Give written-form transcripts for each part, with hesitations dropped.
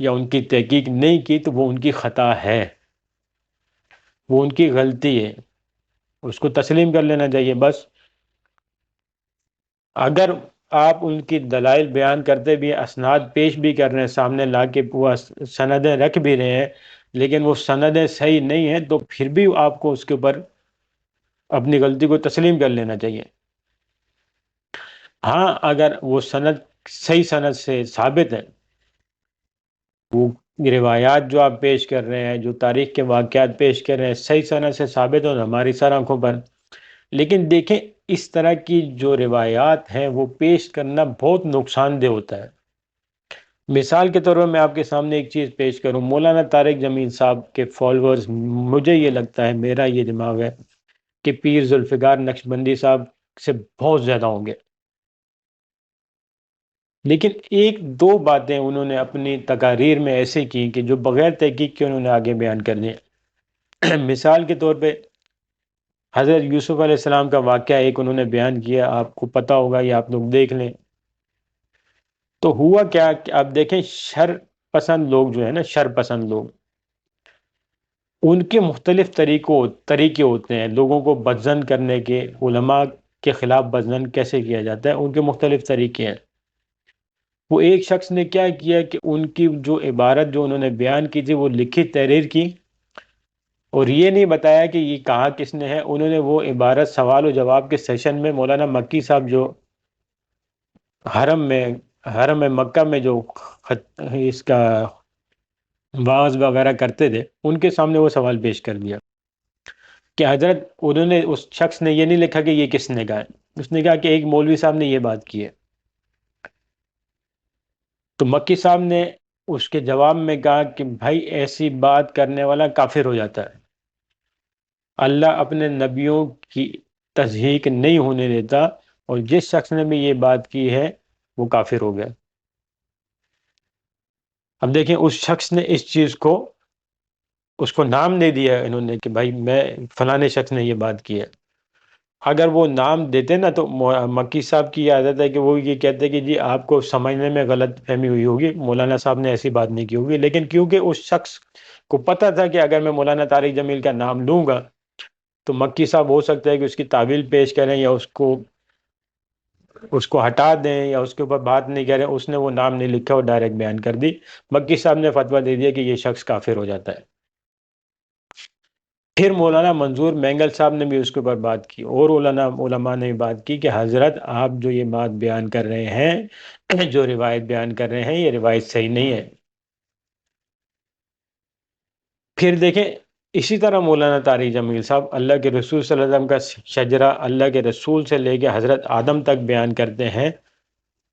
یا ان کی تحقیق نہیں کی تو وہ ان کی خطا ہے، وہ ان کی غلطی ہے، اس کو تسلیم کر لینا چاہیے بس۔ اگر آپ ان کی دلائل بیان کرتے بھی، اسناد پیش بھی کر رہے ہیں، سامنے لا کے وہ سندیں رکھ بھی رہے ہیں، لیکن وہ سندیں صحیح نہیں ہیں، تو پھر بھی آپ کو اس کے اوپر اپنی غلطی کو تسلیم کر لینا چاہیے۔ ہاں اگر وہ سند صحیح سند سے ثابت ہے، وہ روایات جو آپ پیش کر رہے ہیں، جو تاریخ کے واقعات پیش کر رہے ہیں، صحیح سند سے ثابت ہو ہماری سر آنکھوں پر۔ لیکن دیکھیں اس طرح کی جو روایات ہیں وہ پیش کرنا بہت نقصان دہ ہوتا ہے۔ مثال کے طور پر میں آپ کے سامنے ایک چیز پیش کروں، مولانا طارق جمیل صاحب کے فالوورز، مجھے یہ لگتا ہے، میرا یہ دماغ ہے کہ پیر ذوالفقار نقشبندی صاحب سے بہت زیادہ ہوں گے، لیکن ایک دو باتیں انہوں نے اپنی تقاریر میں ایسے کی کہ جو بغیر تحقیق کے انہوں نے آگے بیان کر دیں۔ مثال کے طور پہ حضرت یوسف علیہ السلام کا واقعہ ایک انہوں نے بیان کیا، آپ کو پتہ ہوگا، یہ آپ لوگ دیکھ لیں۔ تو ہوا کیا کہ آپ دیکھیں، شر پسند لوگ جو ہیں نا، شر پسند لوگ، ان کے مختلف طریقے ہوتے ہیں لوگوں کو بدظن کرنے کے، علماء کے خلاف بدظن کیسے کیا جاتا ہے، ان کے مختلف طریقے ہیں۔ وہ ایک شخص نے کیا کیا کہ ان کی جو عبارت جو انہوں نے بیان کی تھی وہ لکھی تحریر کی، اور یہ نہیں بتایا کہ یہ کہا کس نے ہے، انہوں نے وہ عبارت سوال و جواب کے سیشن میں مولانا مکی صاحب جو حرم میں مکہ میں جو اس کا واعظ وغیرہ کرتے تھے، ان کے سامنے وہ سوال پیش کر دیا کہ حضرت، انہوں نے، اس شخص نے یہ نہیں لکھا کہ یہ کس نے کہا ہے، اس نے کہا کہ ایک مولوی صاحب نے یہ بات کی ہے۔ تو مکی صاحب نے اس کے جواب میں کہا کہ بھائی ایسی بات کرنے والا کافر ہو جاتا ہے، اللہ اپنے نبیوں کی تصدیق نہیں ہونے دیتا، اور جس شخص نے بھی یہ بات کی ہے وہ کافر ہو گیا۔ اب دیکھیں اس شخص نے اس چیز کو، اس کو نام نہیں دیا انہوں نے کہ بھائی میں فلانے شخص نے یہ بات کی ہے۔ اگر وہ نام دیتے نا تو مکی صاحب کی یہ عادت ہے کہ وہ یہ کہتے کہ جی آپ کو سمجھنے میں غلط فہمی ہوئی ہوگی، مولانا صاحب نے ایسی بات نہیں کی ہوگی، لیکن کیونکہ اس شخص کو پتہ تھا کہ اگر میں مولانا طارق جمیل کا نام لوں گا تو مکی صاحب ہو سکتا ہے کہ اس کی تعویل پیش کریں، یا اس کو ہٹا دیں، یا اس کے اوپر بات نہیں کریں، اس نے وہ نام نہیں لکھا اور ڈائریکٹ بیان کر دی، مکی صاحب نے فتویٰ دے دیا کہ یہ شخص کافر ہو جاتا ہے۔ پھر مولانا منظور مینگل صاحب نے بھی اس کے اوپر بات کی، اور علماء نے بھی بات کی کہ حضرت آپ جو یہ بات بیان کر رہے ہیں، جو روایت بیان کر رہے ہیں، یہ روایت صحیح نہیں ہے۔ پھر دیکھیں اسی طرح مولانا طارق جمیل صاحب اللہ کے رسول صلی اللہ علیہ وسلم کا شجرہ اللہ کے رسول سے لے کے حضرت آدم تک بیان کرتے ہیں،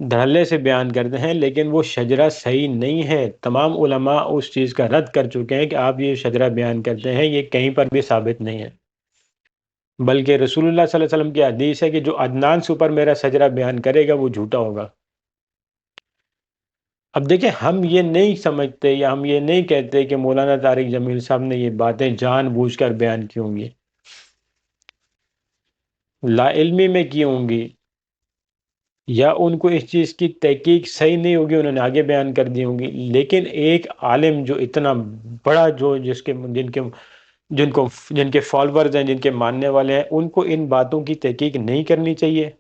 دھڑلے سے بیان کرتے ہیں، لیکن وہ شجرہ صحیح نہیں ہے۔ تمام علماء اس چیز کا رد کر چکے ہیں کہ آپ یہ شجرہ بیان کرتے ہیں، یہ کہیں پر بھی ثابت نہیں ہے، بلکہ رسول اللہ صلی اللہ علیہ وسلم کی حدیث ہے کہ جو عدنان سے اوپر میرا شجرہ بیان کرے گا وہ جھوٹا ہوگا۔ اب دیکھیں ہم یہ نہیں سمجھتے یا ہم یہ نہیں کہتے کہ مولانا طارق جمیل صاحب نے یہ باتیں جان بوجھ کر بیان کی ہوں گی، لا علمی میں کی ہوں گی، یا ان کو اس چیز کی تحقیق صحیح نہیں ہوگی، انہوں نے آگے بیان کر دی ہوں گی، لیکن ایک عالم جو اتنا بڑا، جو جن کے فالورز ہیں، جن کے ماننے والے ہیں، ان کو ان باتوں کی تحقیق نہیں کرنی چاہیے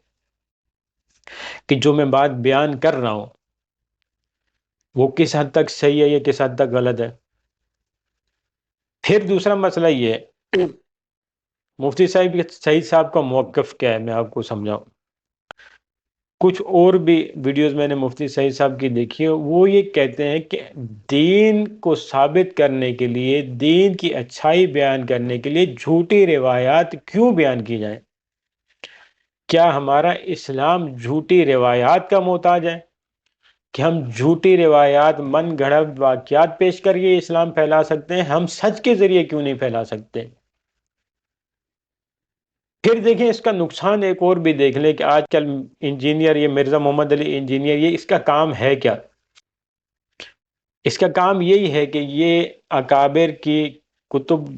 کہ جو میں بات بیان کر رہا ہوں وہ کس حد تک صحیح ہے یا کس حد تک غلط ہے۔ پھر دوسرا مسئلہ یہ ہے، مفتی سعید صاحب کا موقف کیا ہے، میں آپ کو سمجھاؤں۔ کچھ اور بھی ویڈیوز میں نے مفتی سعید صاحب کی دیکھی ہے، وہ یہ کہتے ہیں کہ دین کو ثابت کرنے کے لیے، دین کی اچھائی بیان کرنے کے لیے جھوٹی روایات کیوں بیان کی جائیں؟ کیا ہمارا اسلام جھوٹی روایات کا محتاج ہے کہ ہم جھوٹی روایات، من گھڑت واقعات پیش کر کے اسلام پھیلا سکتے ہیں؟ ہم سچ کے ذریعے کیوں نہیں پھیلا سکتے؟ پھر دیکھیں اس کا نقصان ایک اور بھی دیکھ لیں کہ آج کل انجینئر، یہ مرزا محمد علی انجینئر، یہ اس کا کام ہے کیا؟ اس کا کام یہی ہے کہ یہ اکابر کی کتب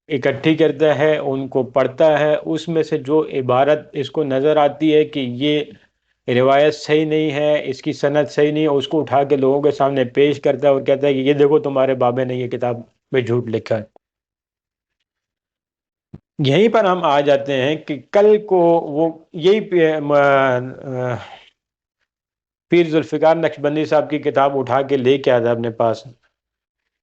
اکٹھی کرتا ہے، ان کو پڑھتا ہے، اس میں سے جو عبارت اس کو نظر آتی ہے کہ یہ روایت صحیح نہیں ہے، اس کی سند صحیح نہیں ہے، اس کو اٹھا کے لوگوں کے سامنے پیش کرتا ہے اور کہتا ہے کہ یہ دیکھو تمہارے بابے نے یہ کتاب میں جھوٹ لکھا ہے۔ یہیں پر ہم آ جاتے ہیں کہ کل کو وہ یہی پیر ذوالفقار نقشبندی صاحب کی کتاب اٹھا کے لے کے آتا ہے اپنے پاس،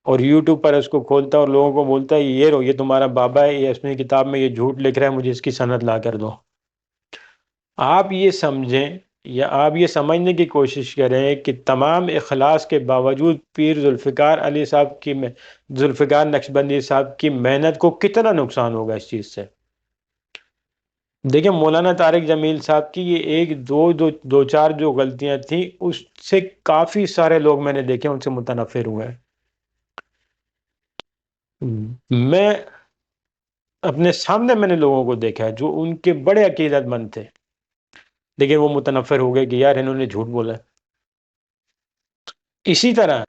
اور یوٹیوب پر اس کو کھولتا ہے اور لوگوں کو بولتا ہے یہ رو، یہ تمہارا بابا ہے، یہ اپنی کتاب میں یہ جھوٹ لکھ رہا ہے، مجھے اس کی سند لا کر دو۔ آپ یہ سمجھیں یا آپ یہ سمجھنے کی کوشش کریں کہ تمام اخلاص کے باوجود پیر ذوالفقار علی صاحب کی ذوالفقار نقشبندی صاحب کی محنت کو کتنا نقصان ہوگا اس چیز سے۔ دیکھیں مولانا طارق جمیل صاحب کی یہ ایک دو چار جو غلطیاں تھیں، اس سے کافی سارے لوگ میں نے دیکھے ان سے متنفر ہوئے ہیں۔ میں اپنے سامنے میں نے لوگوں کو دیکھا ہے جو ان کے بڑے عقیدت مند تھے، لیکن وہ متنفر ہو گئے کہ یار انہوں نے جھوٹ بولا ہے۔ اسی طرح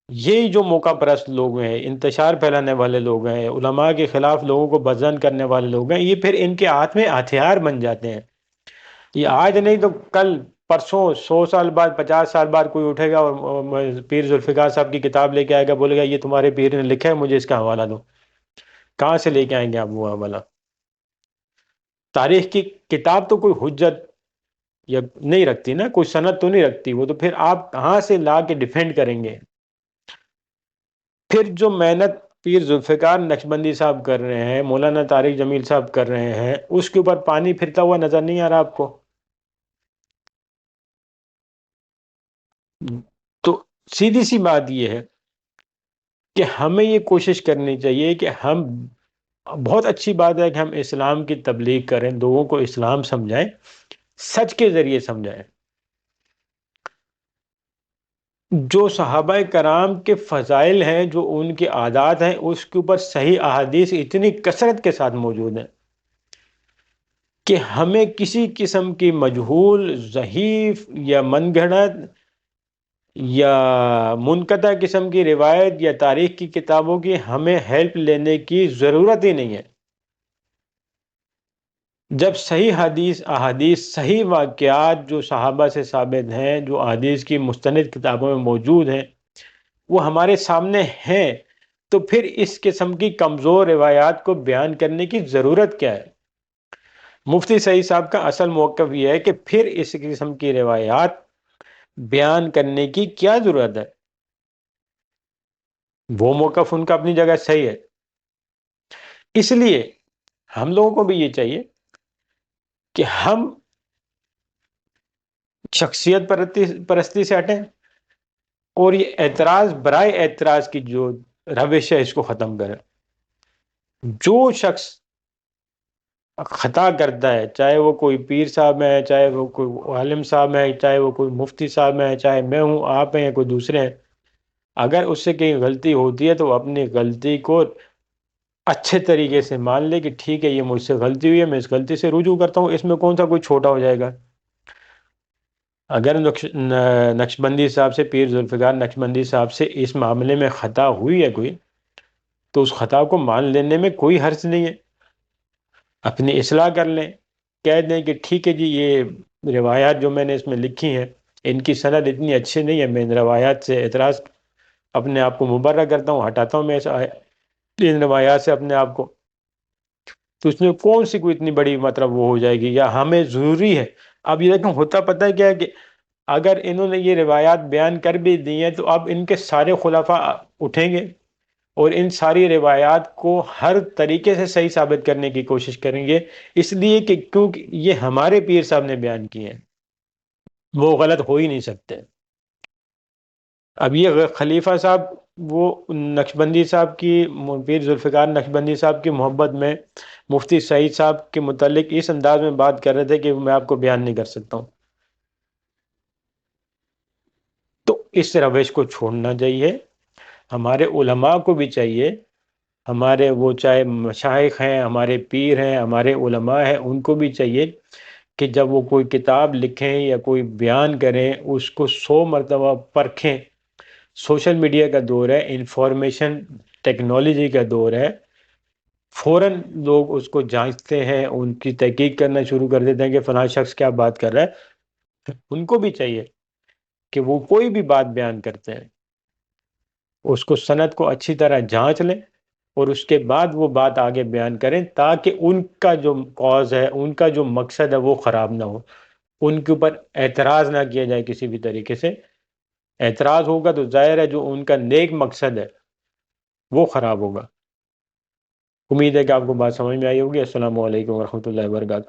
یہ جو موقع پرست لوگ ہیں، انتشار پھیلانے والے لوگ ہیں، علماء کے خلاف لوگوں کو بدظن کرنے والے لوگ ہیں، یہ پھر ان کے ہاتھ میں ہتھیار بن جاتے ہیں۔ یہ آج نہیں تو کل پرسوں 100 سال بعد 50 سال بعد کوئی اٹھے گا اور پیر ذوالفقار صاحب کی کتاب لے کے آئے گا، بولے گا یہ تمہارے پیر نے لکھا ہے، مجھے اس کا حوالہ دو۔ کہاں سے لے کے آئیں گے آپ وہ حوالہ؟ تاریخ کی کتاب تو کوئی حجت یا نہیں رکھتی نا، کوئی سند تو نہیں رکھتی، وہ تو پھر آپ کہاں سے لا کے ڈیفینڈ کریں گے؟ پھر جو محنت پیر ذوالفقار نقشبندی صاحب کر رہے ہیں، مولانا طارق جمیل صاحب کر رہے ہیں، اس کے اوپر پانی پھرتا ہوا نظر نہیں آ رہا آپ کو؟ تو سیدھی سی بات یہ ہے کہ ہمیں یہ کوشش کرنی چاہیے کہ ہم، بہت اچھی بات ہے کہ ہم اسلام کی تبلیغ کریں، لوگوں کو اسلام سمجھائیں، سچ کے ذریعے سمجھائیں، جو صحابہ کرام کے فضائل ہیں، جو ان کے عادات ہیں، اس کے اوپر صحیح احادیث اتنی کثرت کے ساتھ موجود ہیں کہ ہمیں کسی قسم کی مجہول، ضعیف یا من گھڑت یا منقطع قسم کی روایت یا تاریخ کی کتابوں کی ہمیں ہیلپ لینے کی ضرورت ہی نہیں ہے۔ جب صحیح حدیث، احادیث، صحیح واقعات جو صحابہ سے ثابت ہیں، جو احادیث کی مستند کتابوں میں موجود ہیں، وہ ہمارے سامنے ہیں، تو پھر اس قسم کی کمزور روایات کو بیان کرنے کی ضرورت کیا ہے؟ مفتی سعید صاحب کا اصل موقف یہ ہے کہ پھر اس قسم کی روایات بیان کرنے کی کیا ضرورت ہے؟ وہ موقف ان کا اپنی جگہ صحیح ہے۔ اس لیے ہم لوگوں کو بھی یہ چاہیے کہ ہم شخصیت پرستی سے ہٹیں، اور یہ اعتراض برائے اعتراض کی جو روش ہے اس کو ختم کریں۔ جو شخص خطا کرتا ہے، چاہے وہ کوئی پیر صاحب ہے، چاہے وہ کوئی عالم صاحب ہے، چاہے وہ کوئی مفتی صاحب ہے، چاہے میں ہوں، آپ ہیں، یا کوئی دوسرے ہیں، اگر اس سے کہیں غلطی ہوتی ہے تو وہ اپنی غلطی کو اچھے طریقے سے مان لے کہ ٹھیک ہے یہ مجھ سے غلطی ہوئی ہے، میں اس غلطی سے رجوع کرتا ہوں، اس میں کون سا کوئی چھوٹا ہو جائے گا؟ اگر نقشبندی صاحب سے، پیر ذوالفقار نقشبندی صاحب سے اس معاملے میں خطا ہوئی ہے کوئی، تو اس خطا کو مان لینے میں کوئی حرج نہیں ہے، اپنی اصلاح کر لیں، کہہ دیں کہ ٹھیک ہے جی یہ روایات جو میں نے اس میں لکھی ہیں ان کی سند اتنی اچھی نہیں ہے، میں ان روایات سے اعتراض، اپنے آپ کو مبرہ کرتا ہوں، ہٹاتا ہوں میں ان روایات سے اپنے آپ کو۔ تو اس میں کون سی کوئی اتنی بڑی مطلب وہ ہو جائے گی، یا ہمیں ضروری ہے؟ اب یہ دیکھیں ہوتا پتہ ہے کیا ہے کہ اگر انہوں نے یہ روایات بیان کر بھی دی ہیں تو اب ان کے سارے خلفاء اٹھیں گے اور ان ساری روایات کو ہر طریقے سے صحیح ثابت کرنے کی کوشش کریں گے، اس لیے کہ کیونکہ یہ ہمارے پیر صاحب نے بیان کیے ہیں، وہ غلط ہو ہی نہیں سکتے۔ اب یہ خلیفہ صاحب وہ نقشبندی صاحب کی، پیر ذوالفقار نقشبندی صاحب کی محبت میں مفتی سعید صاحب کے متعلق اس انداز میں بات کر رہے تھے کہ میں آپ کو بیان نہیں کر سکتا ہوں۔ تو اس روش کو چھوڑنا چاہیے، ہمارے علماء کو بھی چاہیے، ہمارے وہ چاہے مشائخ ہیں، ہمارے پیر ہیں، ہمارے علماء ہیں، ان کو بھی چاہیے کہ جب وہ کوئی کتاب لکھیں یا کوئی بیان کریں اس کو 100 مرتبہ پرکھیں۔ سوشل میڈیا کا دور ہے، انفارمیشن ٹیکنالوجی کا دور ہے، فوراً لوگ اس کو جانچتے ہیں، ان کی تحقیق کرنا شروع کر دیتے ہیں کہ فلاں شخص کیا بات کر رہا ہے، ان کو بھی چاہیے کہ وہ کوئی بھی بات بیان کرتے ہیں اس کو سند کو اچھی طرح جانچ لیں اور اس کے بعد وہ بات آگے بیان کریں، تاکہ ان کا جو کاز ہے، ان کا جو مقصد ہے وہ خراب نہ ہو، ان کے اوپر اعتراض نہ کیا جائے کسی بھی طریقے سے۔ اعتراض ہوگا تو ظاہر ہے جو ان کا نیک مقصد ہے وہ خراب ہوگا۔ امید ہے کہ آپ کو بات سمجھ میں آئی ہوگی۔ السلام علیکم ورحمۃ اللہ وبرکاتہ۔